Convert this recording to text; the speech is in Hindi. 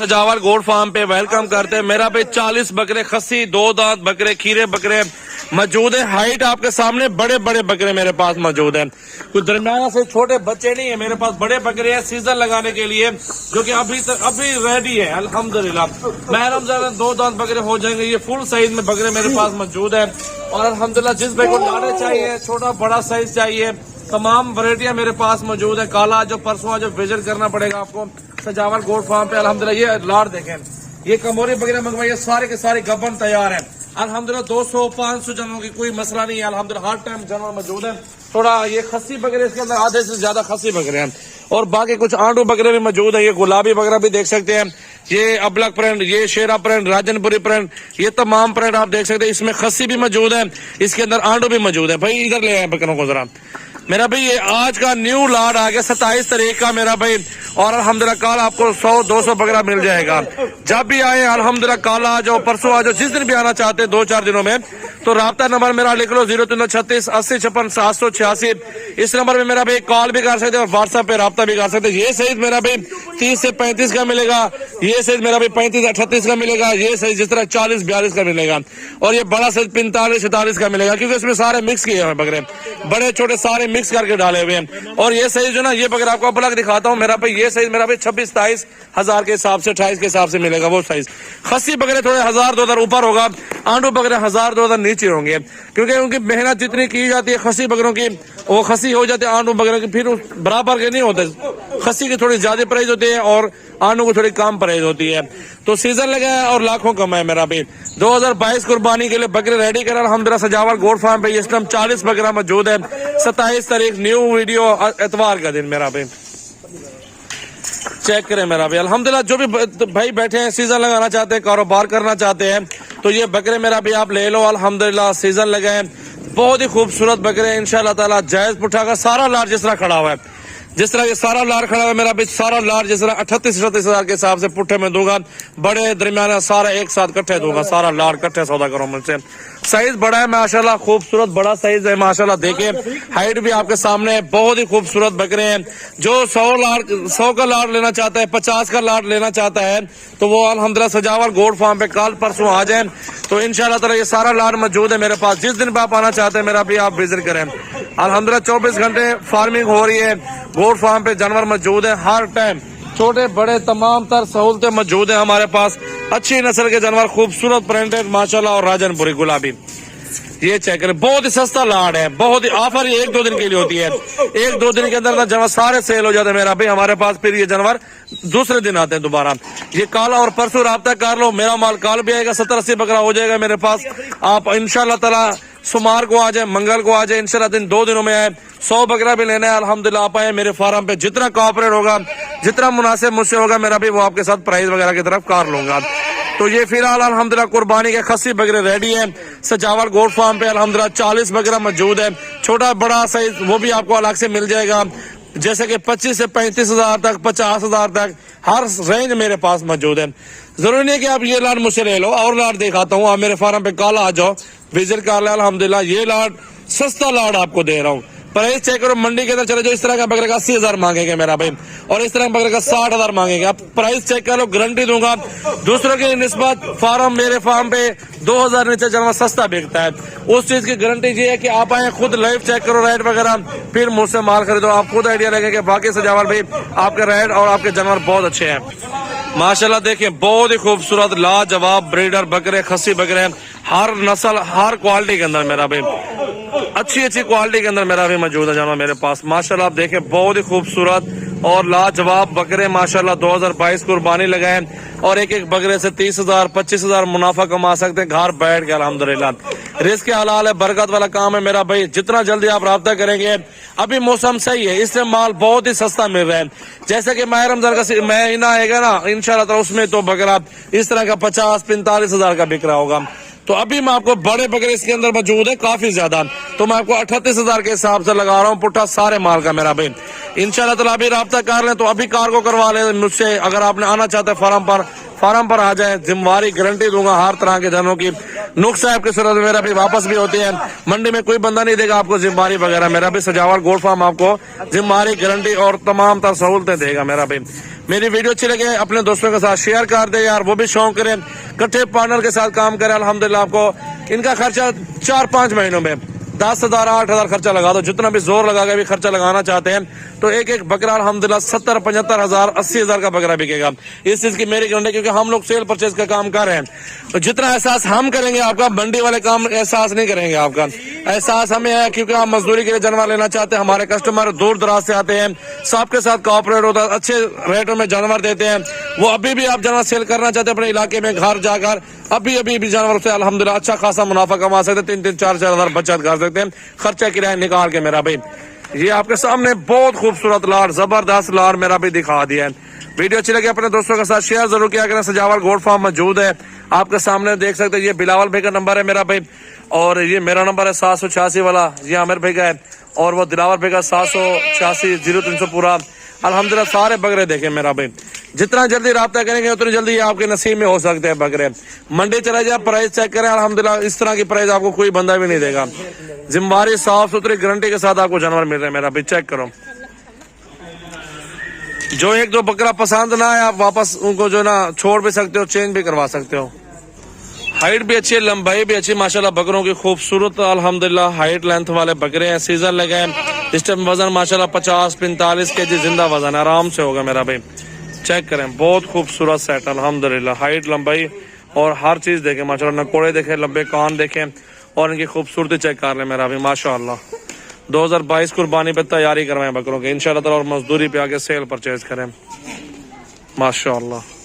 सजावल गोड फार्म पे वेलकम करते हैं। मेरा पे 40 बकरे खस्सी, 2 दांत बकरे, खीरे बकरे मौजूद है। हाइट आपके सामने बड़े बड़े बकरे मेरे पास मौजूद है। कुछ दरमियाना से छोटे बच्चे नहीं है, मेरे पास बड़े बकरे हैं सीजन लगाने के लिए, जो कि अभी रेडी है अल्हम्दुलिल्लाह। महरम 2 दांत बकरे हो जाएंगे। ये फुल साइज में बकरे मेरे पास मौजूद है और अल्हम्दुलिल्लाह जिस भाई को लाने चाहिए, छोटा बड़ा साइज चाहिए, तमाम वैरायटियां मेरे पास मौजूद है। काला जो परसों जो विजिट करना पड़ेगा आपको सजावल गोड फार्म पे। अल्हम्दुलिल्लाह ये लाड देखें, ये कमोरी बकरे मंगवाइए, सारे के सारे गबन तैयार है अल्हम्दुलिल्लाह। 200-500 जानवरों की कोई मसला नहीं है अल्हम्दुलिल्लाह, हर टाइम जानवर मौजूद है। थोड़ा ये खस्सी बकरे, इसके अंदर आधे से ज्यादा खस्सी बकरे हैं और बाकी कुछ आंडू बकरे भी मौजूद है। ये गुलाबी बकरा भी देख सकते हैं, ये अबलक प्रिंट, ये शेरा प्रिंट, राजनपुरी प्रिंट, ये तमाम प्रिंट आप देख सकते हैं। इसमें खस्सी भी मौजूद है, इसके अंदर आंडू भी मौजूद है। भाई इधर ले आए बकरों को जरा। मेरा भाई ये आज का न्यू लाड आ गया 27 तारीख का मेरा भाई, और अल्हम्दुलिल्लाह कल आपको 100-200 बकरा मिल जाएगा। जब भी आए अल्हम्दुलिल्लाह, कल आ जाओ, परसों आ जाओ, जिस दिन भी आना चाहते हैं 2-4 दिनों में, तो राब्ता नंबर मेरा लिख लो 0336 80 56 786। इस नंबर पे मेरा भाई कॉल भी कर सकते हैं और व्हाट्सएप पे राब्ता भी कर सकते हैं। ये साइज मेरा भाई 30 से 35 का मिलेगा, ये साइज मेरा भाई 35-38 का मिलेगा, ये साइज जिस तरह 40-42 का मिलेगा, और ये बड़ा साइज 45-47 का मिलेगा, क्योंकि इसमें सारे मिक्स किए हुए बकरे, बड़े छोटे सारे मिक्स करके डाले हुए हैं। और ये साइज जो ना, ये बकरा आपको अपना दिखाता हूँ मेरा भाई, ये साइज मेरा भाई 26-27 हजार के हिसाब से, 28 के हिसाब से मिलेगा वो साइज। खस्सी बकरे थोड़े 1000-2000 ऊपर होगा, आंडू बकरे 1000-2000 नीचे होंगे, क्योंकि उनकी मेहनत जितनी की जाती है खस्सी बकरों की, वो खस्सी हो जाते हैं आंडू बकरों की फिर बराबर के नहीं होते। खस्सी की थोड़ी ज्यादा प्राइस होती है और आंडू की थोड़ी कम प्राइस होती है। तो सीजन लगा है और लाखों कमाए मेरा भाई। 2022 कुर्बानी के लिए बकरे रेडी करा अल्हम्दुलिल्लाह सजावल गोड फार्म पे। इस टाइम 40 बकरा मौजूद है। 27 तारीख न्यू वीडियो, एतवार का दिन मेरा भाई। चेक करें मेरा भाई अल्हम्दुलिल्लाह। जो भी भाई बैठे हैं, सीजन लगाना चाहते हैं, कारोबार करना चाहते हैं, तो ये बकरे मेरा भी आप ले लो अल्हम्दुलिल्लाह। सीजन लगे हैं, बहुत ही खूबसूरत बकरे हैं इंशाल्लाह ताला। जायज पुठा का सारा लार जिस तरह खड़ा हुआ है, जिस तरह ये सारा लार खड़ा हुआ है मेरा भी, सारा लार जिस तरह 38-38 हजार के हिसाब से पुट्ठे में दूंगा, बड़े दरमियाना सारा एक साथ कट्ठे दूंगा, सारा लार कट्ठे सौदा करो मुझसे। साइज बड़ा है माशाल्लाह, खूबसूरत बड़ा साइज है माशाल्लाह। देखिए हाइट भी आपके सामने है, बहुत ही खूबसूरत बकरे हैं। जो 100 का लाट लेना चाहता है, 50 का लाट लेना चाहता है, तो वो अल्हम्दुलिल्लाह सजावल गोड फार्म पे कल परसों आ जाए, तो इंशाल्लाह ताला ये सारा लाट मौजूद है मेरे पास। जिस दिन भी आप आना चाहते हैं मेरा भी आप विजिट करें। अल्हम्दुलिल्लाह 24 घंटे फार्मिंग हो रही है गोड फार्म पे, जानवर मौजूद है हर टाइम, छोटे बड़े तमाम तर सहूलतें मौजूद है हमारे पास। अच्छी नस्ल के जानवर, खूबसूरत प्रिंटेड माशाल्लाह, और राजनपुरी गुलाबी। ये चेक करें, बहुत ही सस्ता लाड है, बहुत ही ऑफर 1-2 दिन के लिए होती है। 1-2 दिन के अंदर ना जानवर सारे सेल हो जाते हैं मेरा भाई हमारे पास, फिर ये जानवर दूसरे दिन आते हैं दोबारा। ये काला और परसों राब्ता कर लो, मेरा माल काल भी आएगा, 70-80 बकरा हो जाएगा मेरे पास। आप इंशाल्लाह ताला सोमवार को आ जाए, मंगल को आ जाए, इंशाल्लाह दिन 2 दिनों में आए। 100 बकरा भी लेना है अल्हम्दुलिल्लाह, आप आए मेरे फार्म पे। जितना कोऑपरेट होगा, जितना मुनासिब मुझसे होगा मेरा भी, वो आपके साथ प्राइस वगैरह की तरफ कार लूंगा। तो ये फिलहाल अल्हम्दुलिल्लाह कुर्बानी के खस्सी बकरे रेडी है सजावल गोड फार्म पे अल्हम्दुलिल्लाह। 40 बकरा मौजूद है, छोटा बड़ा साइज वो भी आपको अलग से मिल जाएगा, जैसे कि 25 से 35 हजार तक, 50 हजार तक, हर रेंज मेरे पास मौजूद है। जरूरी नहीं कि आप ये लाट मुझसे ले लो, और लाट दिखाता हूँ, आप मेरे फार्म पे कल आ जाओ, विजिट कर ले अल्हम्दुलिल्लाह। ये लाट सस्ता लाट आपको दे रहा हूँ। प्राइस चेक करो, मंडी के अंदर चले जाओ, इस तरह का बकरे का 80 हजार मांगेंगे मेरा भाई, और इस तरह बकरे का 60 हजार मांगेंगे। आप प्राइस चेक करो, गारंटी दूंगा। दूसरों की निस्बत फार्म, मेरे फार्म पे 2000 नीचे जानवर सस्ता बिकता है। उस चीज की गारंटी ये है कि आप आए, खुद लाइव चेक करो रेट वगैरह, फिर मुझसे माल खरीदो, आप खुद आइडिया लगेगा कि बाकी सजावल भाई आपके रेट और आपके जानवर बहुत अच्छे हैं माशाल्लाह। देखिए बहुत ही खूबसूरत लाजवाब ब्रीडर बकरे, खस्सी बकरे हैं, हर नस्ल हर क्वालिटी के अंदर मेरा भाई, अच्छी क्वालिटी के अंदर मेरा भी मौजूद है जानवर मेरे पास माशाल्लाह। आप देखें बहुत ही खूबसूरत और लाजवाब बकरे माशाल्लाह। 2022 कुर्बानी लगाए, और एक एक बकरे से 30,000-25 हजार मुनाफा कमा सकते हैं घर बैठ के अल्हम्दुलिल्लाह। रिस्क हलाल है, बरकत वाला काम है मेरा भाई। जितना जल्दी आप राब्ता करेंगे, अभी मौसम सही है, इससे माल बहुत ही सस्ता मिल रहा है। जैसे कि माह रमजान का महीना आएगा ना इंशाल्लाह, उसमें तो बकरा इस तरह का 50-45 हजार का बिक रहा होगा। तो अभी मैं आपको बड़े बकरे इसके अंदर मौजूद है काफी ज्यादा, तो मैं आपको 38 हजार के हिसाब से लगा रहा हूँ पुट्ठा सारे माल का मेरा भाई। इंशाल्लाह ताला अभी राब्ता कर लें तो अभी कार्गो करवा लें मुझसे। अगर आपने आना चाहते हैं फार्म पर आ जाए, जिम्मेवारी गारंटी दूंगा हर तरह के जानवरों की। नुक्स है आपके सूरत में मेरा भी वापस भी होती है। मंडी में कोई बंदा नहीं देगा आपको जिम्मेदारी वगैरह, मेरा भी सजावट गोल्ड फार्म आपको जिम्मेदारी गारंटी और तमाम तरह सहूलतें देगा मेरा भी। मेरी वीडियो अच्छी लगे अपने दोस्तों के साथ शेयर कर दे यार, वो भी शौक करें, इकट्ठे पार्टनर के साथ काम करें। अल्हम्दुलिल्लाह आपको इनका खर्चा 4-5 महीनों में 10,000 8,000 खर्चा लगा दो, जितना भी जोर लगा के भी खर्चा लगाना चाहते हैं तो एक एक बकरा अल्हम्दुलिल्लाह 70-75,000 80,000 का बकरा बिकेगा। इस चीज की मेरी गारंटी, क्योंकि हम लोग सेल परचेज का काम कर रहे हैं। तो जितना एहसास हम करेंगे आपका, मंडी वाले काम एहसास नहीं करेंगे आपका। एहसास हमें है क्योंकि हम मजदूरी के लिए जानवर लेना चाहते हैं, हमारे कस्टमर दूर दराज से आते हैं, सबके साथ कोऑपरेट होता है, अच्छे रेटों में जानवर देते हैं। वो अभी भी आप जानवर सेल करना चाहते हैं अपने इलाके में, घर जाकर अभी भी जानवर से अल्हम्दुलिल्लाह अच्छा खासा मुनाफा कमा सकते हैं, 3-4 हजार बचत कर सकते हैं खर्चा किराया निकाल के मेरा भाई। ये आपके सामने बहुत खूबसूरत लार, जबरदस्त लार मेरा भी दिखा दिया है। वीडियो अच्छी लगी अपने दोस्तों के साथ शेयर जरूर किया करें। सजावट गोल्ड फार्म मौजूद है आपके सामने, देख सकते हैं। ये बिलावल भाई का नंबर है मेरा भाई, और ये मेरा नंबर है 786 वाला, ये आमिर भाई का है, और वो दिलावर भाई का 786 0300 पूरा। अल्हम्दुलिल्लाह सारे बकरे देखे मेरा भाई, जितना जल्दी राब्ता करेंगे उतनी जल्दी आपके नसीब में हो सकते हैं बकरे। मंडी चले जाए, प्राइस चेक करें, अल्हम्दुलिल्लाह इस तरह की प्राइस आपको कोई बंदा भी नहीं देगा। जिम्मेदारी साफ सुथरी गारंटी के साथ आपको जानवर मिल रहे हैं मेरा भाई, चेक करो। जो 1-2 बकरा पसंद ना है आप वापस उनको जो ना छोड़ भी सकते हो, चेंज भी करवा सकते हो। हाइट भी अच्छी है, लंबाई भी अच्छी माशाल्लाह, बकरों की खूबसूरत अल्हम्दुलिल्लाह हाइट लेंथ वाले बकरे हैं। सीजन लगे हैं, इस टाइम वजन माशाल्लाह 50-45 केजी जिंदा वजन है, आराम से होगा मेरा भाई। चेक करें, बहुत खूबसूरत सेट अल्हम्दुलिल्लाह, हाइट लंबाई और हर चीज देखें माशाल्लाह, नकोड़े देखें, लंबे कान देखें और इनकी खूबसूरती चेक कर लें मेरा भाई माशाल्लाह। 2022 कुर्बानी पे तैयारी करवाएं बकरों की इंशाल्लाह ताला, और मजदूरी पे आके सेल परचेज करें माशाल्लाह।